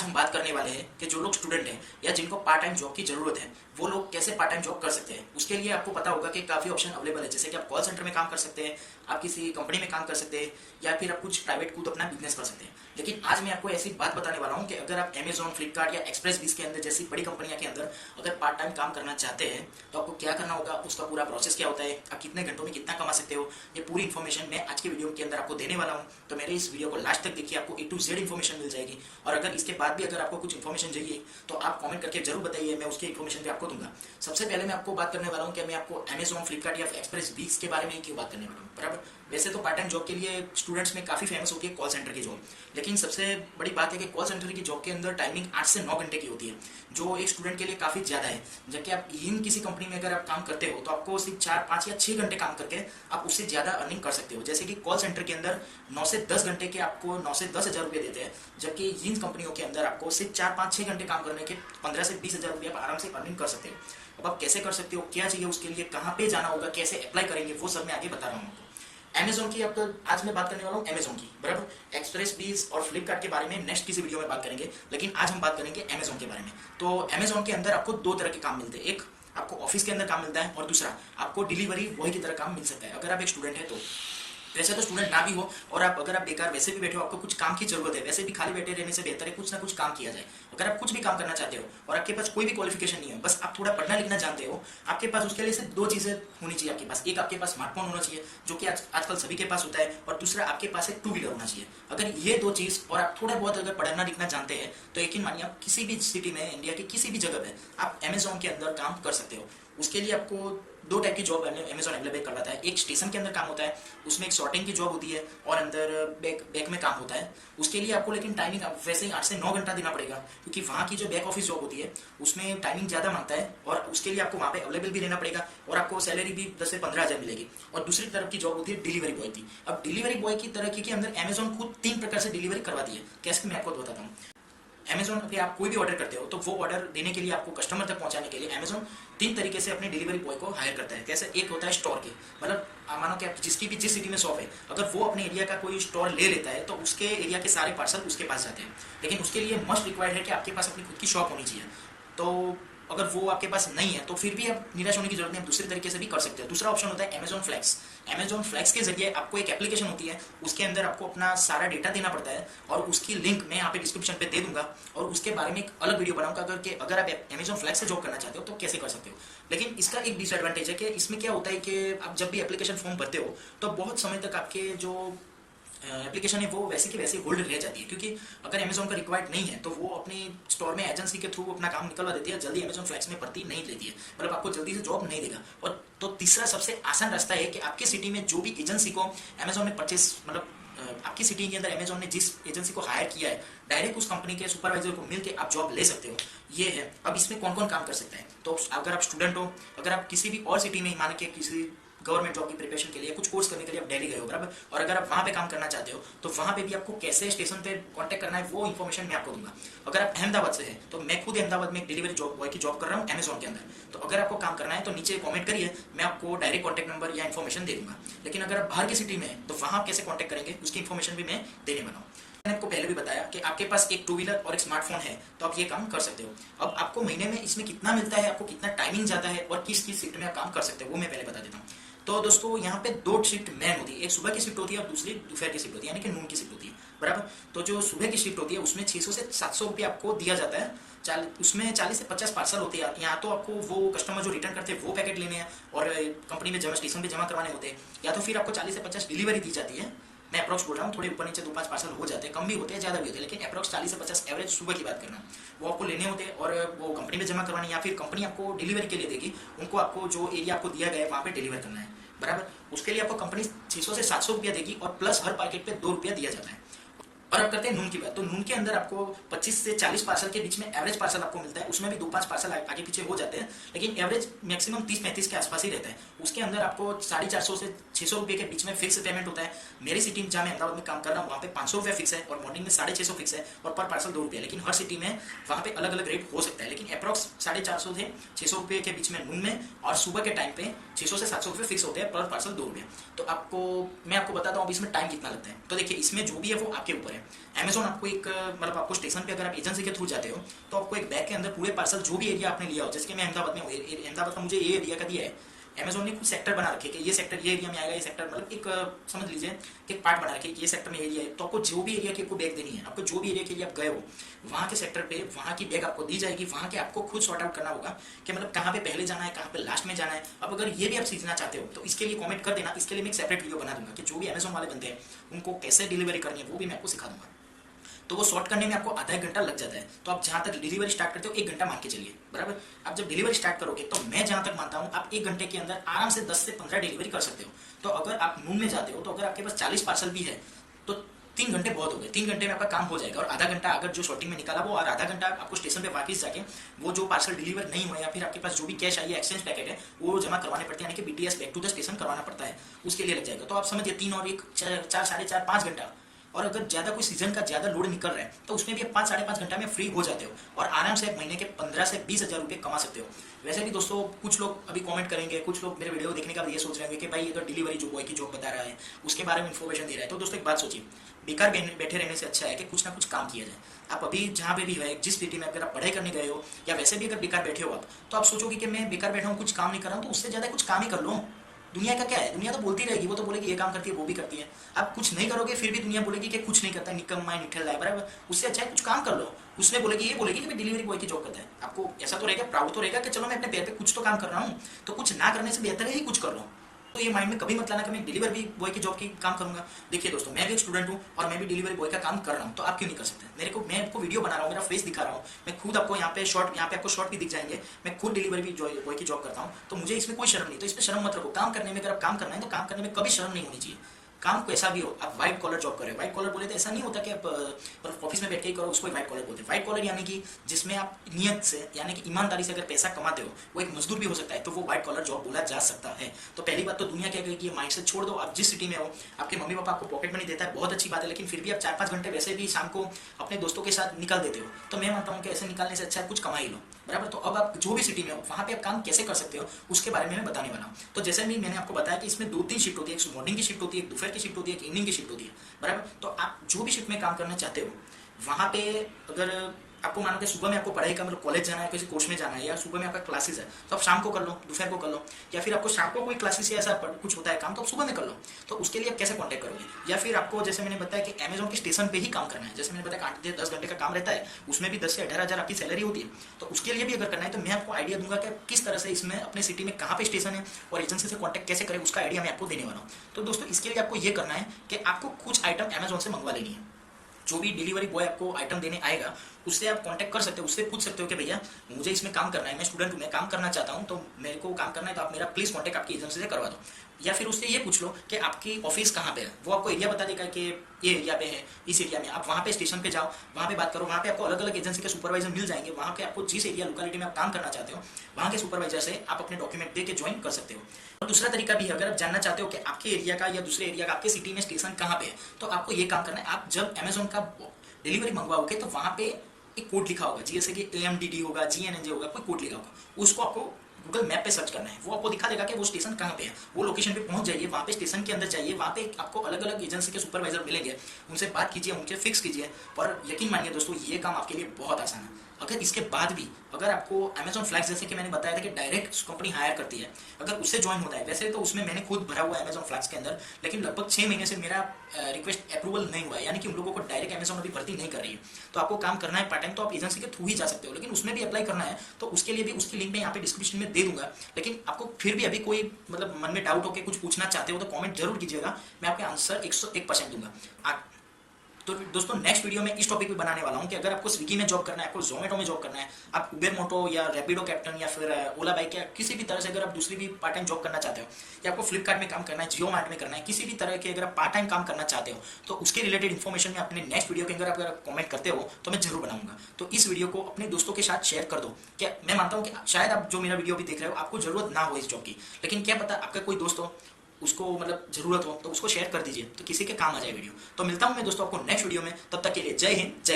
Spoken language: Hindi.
हम बात करने वाले हैं कि जो लोग स्टूडेंट हैं या जिनको पार्ट टाइम जॉब की जरूरत है वो लोग कैसे पार्ट टाइम जॉब कर सकते हैं। उसके लिए आपको पता होगा कि काफ़ी ऑप्शन अवेलेबल है, जैसे कि आप कॉल सेंटर में काम कर सकते हैं, आप किसी कंपनी में काम कर सकते हैं, या फिर आप कुछ प्राइवेट खुद अपना बिजनेस कर सकते हैं। लेकिन आज मैं आपको ऐसी बात बताने वाला हूँ कि अगर आप अमेजॉन, फ्लिपकार्ट या एक्सप्रेस बीस के अंदर जैसी बड़ी कंपनियों के अंदर अगर पार्ट टाइम काम करना चाहते हैं तो आपको क्या करना होगा, उसका पूरा प्रोसेस क्या होता है, आप कितने घंटों में कितना कमा सकते हो, ये पूरी इन्फॉर्मेशन मैं आज के वीडियो के अंदर आपको देने वाला हूँ। तो मेरे इस वीडियो को लास्ट तक देखिए, आपको A to Z इन्फॉर्मेशन मिल जाएगी। और अगर इसके बाद भी अगर आपको कुछ इन्फॉर्मेशन चाहिए तो आप कमेंट करके जरूर बताइए, मैं उसकी इन्फॉर्मेशन भी आपको दूंगा। सबसे पहले मैं आपको बात करने वाला हूँ कि मैं आपको अमेजॉन, फ्लिपकार्ट या एक्सप्रेस बीस के बारे में क्यों बात करने वाला हूँ। बराबर, वैसे तो पार्ट टाइम जॉब के लिए स्टूडेंट्स में काफ़ी फेमस होती है कॉल सेंटर की जॉब, लेकिन सबसे बड़ी बात है कि कॉल सेंटर की जॉब के अंदर टाइमिंग 8 से 9 घंटे की होती है, जो एक स्टूडेंट के लिए काफ़ी ज़्यादा है। जबकि आप इन किसी कंपनी में अगर आप काम करते हो तो आपको सिर्फ 4, 5 या 6 घंटे काम करके आप उससे ज़्यादा अर्निंग कर सकते हो। जैसे कि कॉल सेंटर के अंदर 9 से 10 घंटे के आपको 9 से 10 हज़ार रुपये देते हैं, जबकि इन कंपनियों के अंदर आपको सिर्फ 4, 5, 6 घंटे काम करने के 15 से 20 हज़ार रुपये आप आराम से अर्निंग कर सकते हो। अब आप कैसे कर सकते हो, क्या चाहिए उसके लिए, कहाँ पे जाना होगा, कैसे अप्लाई करेंगे, वो सब मैं आगे बता रहा हूँ आपको। अमेजॉन की अब आज मैं बात करने वाला हूँ अमेजॉन की, बराबर। एक्सप्रेस बीस और फ्लिपकार्ट के बारे में नेक्स्ट किसी वीडियो में बात करेंगे, लेकिन आज हम बात करेंगे अमेजॉन के बारे में। तो अमेजॉन के अंदर आपको दो तरह के काम मिलते हैं, एक आपको ऑफिस के अंदर काम मिलता है और दूसरा आपको डिलीवरी बॉय की तरह काम मिल सकता है अगर आप एक स्टूडेंट है तो। वैसे तो स्टूडेंट ना भी हो और आप अगर आप बेकार वैसे भी बैठे हो, आपको कुछ काम की जरूरत है, वैसे भी खाली बैठे रहने से बेहतर है कुछ ना कुछ काम किया जाए। अगर आप कुछ भी काम करना चाहते हो और आपके पास कोई भी क्वालिफिकेशन नहीं है, बस आप थोड़ा पढ़ना लिखना जानते हो, आपके पास उसके लिए सिर्फ दो चीजें होनी चाहिए आपके पास। एक आपके पास स्मार्टफोन होना चाहिए, जो कि आजकल सभी के पास होता है, और दूसरा आपके पास एक 2 व्हीलर होना चाहिए। अगर ये दो चीज और आप थोड़ा बहुत अगर पढ़ना लिखना जानते हैं तो यकीन मानिए आप किसी भी सिटी में, इंडिया की किसी भी जगह पे आप अमेजॉन के अंदर काम कर सकते हो। उसके लिए आपको दो टाइप की जॉब अमेजॉन अवेलेबल करवाता है। एक स्टेशन के अंदर काम होता है, उसमें एक सॉर्टिंग की जॉब होती है, और अंदर बैक में काम होता है। उसके लिए आपको लेकिन टाइमिंग वैसे ही 8 से 9 घंटा देना पड़ेगा, क्योंकि वहाँ की जो बैक ऑफिस जॉब होती है उसमें टाइमिंग ज़्यादा मांगता है, और उसके लिए आपको वहाँ पे अवेलेबल भी रहना पड़ेगा, और आपको सैलरी भी 10 से 15 हज़ार मिलेगी। और दूसरी तरफ की जॉब होती है डिलीवरी बॉय की। अब डिलीवरी बॉय की तरह के अंदर अमेजॉन खुद 3 प्रकार से डिलीवरी करवाती है। कैसे मैं आपको बताता हूँ। अमेजॉन पे आप कोई भी ऑर्डर करते हो तो वो ऑर्डर देने के लिए, आपको कस्टमर तक पहुंचाने के लिए अमेजॉन 3 तरीके से अपने डिलीवरी बॉय को हायर करता है। कैसे, एक होता है स्टोर के, मतलब मानो कि आप जिसकी भी जिस सिटी में शॉप है, अगर वो अपने एरिया का कोई स्टोर ले लेता है तो उसके एरिया के सारे पार्सल उसके पास जाते हैं। लेकिन उसके लिए मस्ट रिक्वायर्ड है कि आपके पास अपनी खुद की शॉप होनी चाहिए। तो अगर वो आपके पास नहीं है तो फिर भी आप निराश होने की जरूरत नहीं, आप दूसरे तरीके से भी कर सकते हो। दूसरा ऑप्शन होता है अमेजॉन फ्लैक्स। अमेजॉन फ्लैक्स के जरिए आपको एक एप्लीकेशन होती है, उसके अंदर आपको अपना सारा डेटा देना पड़ता है, और उसकी लिंक मैं यहाँ पे डिस्क्रिप्शन पे दे दूंगा, और उसके बारे में एक अलग वीडियो बनाऊंगा अगर आप अमेजॉन फ्लैक्स से जॉब करना चाहते हो तो कैसे कर सकते हो। लेकिन इसका एक डिसएडवांटेज है कि इसमें क्या होता है कि आप जब भी एप्लीकेशन फॉर्म भरते हो तो बहुत समय तक आपके जो एप्लीकेशन है वो वैसे की वैसे होल्ड रह जाती है, क्योंकि अगर अमेजॉन का रिक्वायर्ड नहीं है तो वो अपनी स्टोर में एजेंसी के थ्रू अपना काम निकलवा देती है, जल्दी अमेजॉन फ्लैक्स में भर्ती नहीं लेती है, मतलब आपको जल्दी से जॉब नहीं देगा। और तो तीसरा सबसे आसान रास्ता है कि आपकी सिटी में जो भी एजेंसी को अमेजॉन ने परचेस, मतलब आपकी सिटी के अंदर अमेजॉन ने जिस एजेंसी को हायर किया है, डायरेक्ट उस कंपनी के सुपरवाइजर को मिलकर आप जॉब ले सकते हो। ये है। अब इसमें कौन कौन काम कर सकता है, तो अगर आप स्टूडेंट हो, अगर आप किसी भी और सिटी में, मान के किसी गवर्नमेंट जॉब की प्रिपरेशन के लिए कुछ कोर्स करने के लिए आप दिल्ली गए हो, बराबर, और अगर आप वहाँ पे काम करना चाहते हो तो वहाँ पे भी आपको कैसे स्टेशन पे कांटेक्ट करना है वो इन्फॉर्मेशन मैं आपको दूंगा। अगर आप अहमदाबाद से हैं तो मैं खुद अहमदाबाद में एक डिलीवरी जॉब बॉय की जॉब कर रहा हूँ अमेजॉन के अंदर। तो अगर आपको काम करना है तो नीचे कॉमेंट करिए, मैं आपको डायरेक्ट कॉन्टैक्ट नंबर या इन्फॉर्मेशन दे दूंगा। लेकिन अगर आप बाहर की सिटी में है तो वहाँ कैसे कॉन्टैक्ट करेंगे उसकी इन्फॉर्मेशन भी मैं देने वाला हूँ। मैंने आपको पहले भी बताया कि आपके पास एक 2 व्हीलर और एक स्मार्टफोन है तो आप ये काम कर सकते हो। अब आपको महीने में इसमें कितना मिलता है, आपको कितना टाइमिंग जाता है, और किस किस शिफ्ट में आप काम कर सकते हो वो मैं पहले बता देता हूँ। तो दोस्तों यहाँ पे 2 शिफ्ट मैन होती है, एक सुबह की शिफ्ट होती है और दूसरी दोपहर की शिफ्ट होती है, यानी कि नून की शिफ्ट होती है, बराबर। तो जो सुबह की शिफ्ट होती है उसमें 600 से 700 रुपये आपको दिया जाता है। उसमें 40 से 50 पार्सल होते हैं। यहाँ तो आपको वो कस्टमर जो रिटर्न करते हैं वो पैकेट लेने हैं और कंपनी में जमा, स्टेशन पे जमा करवाने होते हैं, या तो फिर आपको 40 से 50 डिलीवरी दी जाती है। मैं अप्रॉक्स बोल रहा हूँ, थोड़े ऊपर नीचे 2-5 पार्सल हो जाते हैं, कम भी होते हैं ज़्यादा भी होते हैं, लेकिन अप्रॉक्स 40 से 50 एवरेज सुबह की बात करना, वो आपको लेने होते हैं और वो कंपनी में जमा करवाने, या फिर कंपनी आपको डिलीवरी के लिए देगी, उनको आपको जो एरिया आपको दिया गया है वहाँ पे डिलीवर करना है, बराबर। उसके लिए आपको कंपनी 600 से 700 रुपया देगी, और प्लस हर पैकेट पे 2 रुपया दिया जाता है। और अब करते हैं नून की बात। तो नून के अंदर आपको 25 से 40 पार्सल के बीच में एवरेज पार्सल आपको मिलता है, उसमें भी 2-5 पार्सल आगे पीछे हो जाते हैं, लेकिन एवरेज मैक्सिमम 30-35 के आसपास ही रहता है। उसके अंदर आपको 450 से 600 रुपये के बीच में फिक्स पेमेंट होता है। मेरी सिटी में जहाँ मैं अहमदाबाद में काम कर रहा हूँ वहाँ पे 500 रुपये फिक्स है, और मॉर्निंग में 650 फिक्स है, और पर पार्सल 2 रुपये। लेकिन हर सिटी में वहाँ पे अलग अलग रेट हो सकता है, लेकिन अप्रॉक्स 450 से 600 रुपये के बीच में नून में, और सुबह के टाइम पे 600 से 700 रुपये फिक्स होते हैं, पर पार्सल 2 रुपये। तो मैं आपको बताता हूँ अब इसमें टाइम कितना लगता है। तो देखिए इसमें जो भी है वो आपके ऊपर है। अमेजोन आपको एक मतलब आपको स्टेशन पे अगर आप एजेंसी के थ्रू जाते हो तो आपको एक बैग के अंदर पूरे पार्सल जो भी एरिया आपने लिया हो, जैसे कि मैं अहमदाबाद में हूँ, अहमदाबाद का मुझे ये एरिया का दिया है, अमेजोन ने कुछ सेक्टर बना रखे कि ये सेक्टर ये एरिया में आएगा, ये सेक्टर मतलब एक समझ लीजिए कि एक पार्ट बना रखे ये सेक्टर में एरिया है, तो आपको जो भी एरिया की आपको बैग देनी है, आपको जो भी एरिया के लिए आप गए हो वहाँ के सेक्टर पे वहाँ की बैग आपको दी जाएगी, वहाँ के आपको खुद सॉर्ट आउट करना होगा कि मतलब कहाँ पे पहले जाना है, कहाँ पे लास्ट में जाना है। अब अगर ये भी आप सीखना चाहते हो तो इसके लिए कमेंट कर देना, इसके लिए मैं एक सेपरेट वीडियो बना दूंगा कि जो भी अमेजोन वाले बनते हैं उनको कैसे डिलीवरी करनी है वो भी मैं आपको सिखा दूंगा। तो वो शॉर्ट करने में आपको आधा एक घंटा लग जाता है, तो आप जहाँ तक डिलीवरी स्टार्ट करते हो 1 घंटा मान के चलिए, बराबर। आप जब डिलीवरी स्टार्ट करोगे तो मैं जहाँ तक मानता हूँ आप 1 घंटे के अंदर आराम से 10 से 15 डिलीवरी कर सकते हो। तो अगर आप नून में जाते हो तो अगर आपके पास 40 पार्सल भी है तो 3 घंटे बहुत हो गए, 3 घंटे में आपका काम हो जाएगा। और आधा घंटा अगर जो शॉर्टिंग में निकाला वो, और आधा घंटा आपको स्टेशन पे वापस जाके वो जो पार्सल डिलीवर नहीं हुआ या फिर आपके पास जो भी कैश आई है, एक्सचेंज पैकेट है, वो जमा करवाने पड़ते हैं, यानी कि BTS back to the station करवाना पड़ता है, उसके लिए लग जाएगा। तो आप समझिए 3 और 1 4 साढ़े 4 5 घंटा। और अगर ज्यादा कोई सीजन का ज्यादा लोड निकल रहा है तो उसमें भी आप 5 साढ़े 5 घंटा में फ्री हो जाते हो और आराम से महीने के 15 से 20 हज़ार रुपये कमा सकते हो। वैसे भी दोस्तों कुछ लोग अभी कमेंट करेंगे, कुछ लोग मेरे वीडियो देखने का ये सोच रहे हैं कि भाई अगर डिलीवरी जो बॉय की जॉब बता रहा है उसके बारे में इन्फॉर्मेशन दे रहा है, तो दोस्तों एक बात सोचिए, बेकार बैठे रहने से अच्छा है कि कुछ ना कुछ काम किया जाए। आप अभी जहाँ पे भी है, जिस सिटी में अगर आप पढ़ाई करने गए हो या वैसे भी अगर बेकार बैठे हो आप, तो आप सोचोगे कि मैं बेकार बैठा हूँ, कुछ काम नहीं कर रहा हूँ, तो उससे ज़्यादा कुछ काम ही कर लो। दुनिया का क्या है, दुनिया तो बोलती रहेगी, वो तो बोलेगी ये काम करती है वो भी करती है। आप कुछ नहीं करोगे फिर भी दुनिया बोलेगी कि कुछ नहीं करता, निकम्मा है, निठल्ला है, बराबर। उससे अच्छा है कुछ काम कर लो। उसमें बोलेगी, ये बोलेगी कि मैं डिलीवरी बॉय की जॉब करता है, आपको ऐसा तो रहेगा, प्राउड तो रहेगा कि चलो मैं अपने पैर पे कुछ तो काम कर रहा हूँ। तो कुछ ना करने से बेहतर है ही कुछ कर लो। तो ये माइंड में कभी मत लाना कि मैं डिलीवरी बॉय की जॉब की काम करूंगा। देखिए दोस्तों, मैं भी एक स्टूडेंट हूँ और मैं भी डिलीवरी बॉय का काम कर रहा हूँ, तो आप क्यों नहीं कर सकते। मेरे को, मैं आपको वीडियो बना रहा हूँ, मेरा फेस दिखा रहा हूँ, मैं खुद आपको यहाँ पे शॉर्ट, यहाँ पे आपको शॉर्ट भी दिख जाएंगे, मैं खुद डिलीवरी बॉय की जॉब करता हूँ, तो मुझे इसमें कोई शर्म नहीं। तो इसमें शर्म मत रखो, काम करने में, अगर आप काम करना है तो काम करने में कभी शर्म नहीं होनी चाहिए। काम कैसा भी हो, आप व्हाइट कॉलर जॉब करें, व्हाइट कॉलर बोले तो ऐसा नहीं होता कि आप ऑफिस में बैठ के ही करो, उसको व्हाइट कॉलर बोलते हैं। व्हाइट कॉलर यानी कि जिसमें आप नियत से यानी कि ईमानदारी से अगर पैसा कमाते हो, वो एक मजदूर भी हो सकता है, तो वो व्हाइट कॉलर जॉब बोला जा सकता है। तो पहली बात तो दुनिया क्या कहेगी, ये माइंड से छोड़ दो। आप जिस सिटी में हो, आपके मम्मी पापा आपको पॉकेट मनी देता है, बहुत अच्छी बात है, लेकिन फिर भी आप 4-5 घंटे वैसे भी शाम को अपने दोस्तों के साथ निकाल देते हो, तो मैं मानता हूँ कि ऐसे निकालने से अच्छा है कुछ कमा ही लो, बराबर। तो अब आप जो भी सिटी में हो वहाँ पे आप काम कैसे कर सकते हो उसके बारे में मैं बताने वाला हूँ। तो जैसे भी मैंने आपको बताया कि इसमें 2-3 शिफ्ट होती है, एक मॉर्निंग की शिफ्ट होती है, एक दोपहर की शिफ्ट होती है, एक इवनिंग की शिफ्ट होती है, बराबर। तो आप जो भी शिफ्ट में काम करना चाहते हो वहाँ पे अगर आपको मानो कि सुबह में आपको पढ़ाई का मतलब कॉलेज जाना है, किसी कोर्स में जाना है, या सुबह में आपका क्लासेस है तो आप शाम को कर लो, दोपहर को कर लो, या फिर आपको शाम को कोई क्लासेस या ऐसा कुछ होता है काम तो आप सुबह में कर लो। तो उसके लिए आप कैसे कॉन्टैक्ट करोगे, या फिर आपको जैसे मैंने बताया कि अमेजोन के स्टेशन पे ही काम करना है, जैसे मैंने बताया 8 से 10 घंटे का काम रहता है, उसमें भी 10 से 18 हज़ार आपकी सैलरी होती है। तो उसके लिए भी अगर करना है तो मैं आपको आइडिया दूंगा कि किस तरह से इसमें अपने सिटी में कहाँ पे स्टेशन है और एजेंसी से कॉन्टैक्ट कैसे करें, उसका आइडिया मैं आपको देने वाला हूँ। तो दोस्तों इसके लिए आपको ये करना है कि आपको कुछ आइटम अमेजोन से मंगवा लेनी है। जो भी डिलीवरी बॉय आपको आइटम देने आएगा उससे आप कांटेक्ट कर सकते हो, उससे पूछ सकते हो कि भैया मुझे इसमें काम करना है, मैं स्टूडेंट हूँ, मैं काम करना चाहता हूँ, तो मेरे को काम करना है, तो आप मेरा प्लीज़ कांटेक्ट आपकी एजेंसी से करवा दो। या फिर उससे ये पूछ लो कि आपकी ऑफिस कहाँ पे है, वो आपको एरिया बता देगा कि ये एरिया पे है, इस एरिया में। आप वहाँ पे स्टेशन पे जाओ, वहाँ पे बात करो, वहाँ पे आपको अलग अलग एजेंसी के सुपरवाइजर मिल जाएंगे, वहाँ के आपको जिस एरिया लोकेलिटी में आप काम करना चाहते हो वहाँ के सुपरवाइजर से आप अपने डॉक्यूमेंट दे के ज्वाइन कर सकते हो। और दूसरा तरीका भी है, अगर आप जानना चाहते हो कि आपके एरिया का या दूसरे एरिया का, आपके सिटी में स्टेशन कहाँ पे है, तो आपको ये काम करना है। आप जब अमेजोन का डिलीवरी मंगवाओगे तो वहाँ पे एक कोड लिखा होगा, जैसे कि AMDD होगा, GNNJ होगा, कोई कोड लिखा होगा, उसको आपको गूगल मैप पे सर्च करना है, वो आपको दिखा देगा कि वो स्टेशन कहाँ पे है। वो लोकेशन पे पहुंच जाइए, वहाँ पे स्टेशन के अंदर जाइए, वहाँ पे आपको अलग अलग एजेंसी के सुपरवाइजर मिलेंगे, उनसे बात कीजिए, उनके फिक्स कीजिए। और यकीन मानिए दोस्तों, ये काम आपके लिए बहुत आसान है। अगर इसके बाद भी अगर आपको अमेजॉन फ्लैक्स, जैसे कि मैंने बताया था कि डायरेक्ट कंपनी हायर करती है, अगर उससे ज्वाइन होता है, वैसे तो उसमें मैंने खुद भरा हुआ है अमेजॉन फ्लैक्स के अंदर, लेकिन लगभग 6 महीने से मेरा रिक्वेस्ट अप्रूवल नहीं हुआ है, यानी कि उन लोगों को डायरेक्ट अमेजॉन अभी भर्ती नहीं कर रही है। तो आपको काम करना है पार्ट टाइम, तो आप एजेंसी के थ्रू ही जा सकते हो, लेकिन उसमें भी अप्लाई करना है तो उसके लिए भी उसकी लिंक मैं यहाँ पे डिस्क्रिप्शन में दे दूंगा। लेकिन आपको फिर भी अभी कोई मतलब मन में डाउट हो के कुछ पूछना चाहते हो तो कमेंट जरूर कीजिएगा, मैं आपके आंसर 101% दूंगा। तो दोस्तों नेक्स्ट वीडियो में इस टॉपिक पे बनाने वाला हूँ कि अगर आपको स्विगी में जॉब करना है, आपको जोमेटो में जॉब करना है, आप उबेर मोटो या रैपिडो कैप्टन या फिर ओला बाइक या किसी भी तरह से अगर आप दूसरी भी पार्ट टाइम जॉब करना चाहते हो, या आपको फ्लिपकार्ट में काम करना है, जियो मार्ट में करना है, किसी भी तरह के अगर आप पार्ट टाइम काम करना चाहते हो, तो उसके रिलेटेड इन्फॉर्मेशन में अपने नेक्स्ट वीडियो के अंदर अगर आप कमेंट करते हो तो मैं जरूर बनाऊंगा। तो इस वीडियो को अपने दोस्तों के साथ शेयर कर दो। क्या मैं मानता हूँ कि शायद आप जो मेरा वीडियो भी देख रहे हो आपको जरूरत ना हो इस जॉब की, लेकिन क्या पता आपका कोई दोस्त हो, उसको मतलब जरूरत हो, तो उसको शेयर कर दीजिए, तो किसी के काम आ जाए वीडियो। तो मिलता हूं मैं दोस्तों आपको नेक्स्ट वीडियो में, तब तक के लिए जय हिंद, जय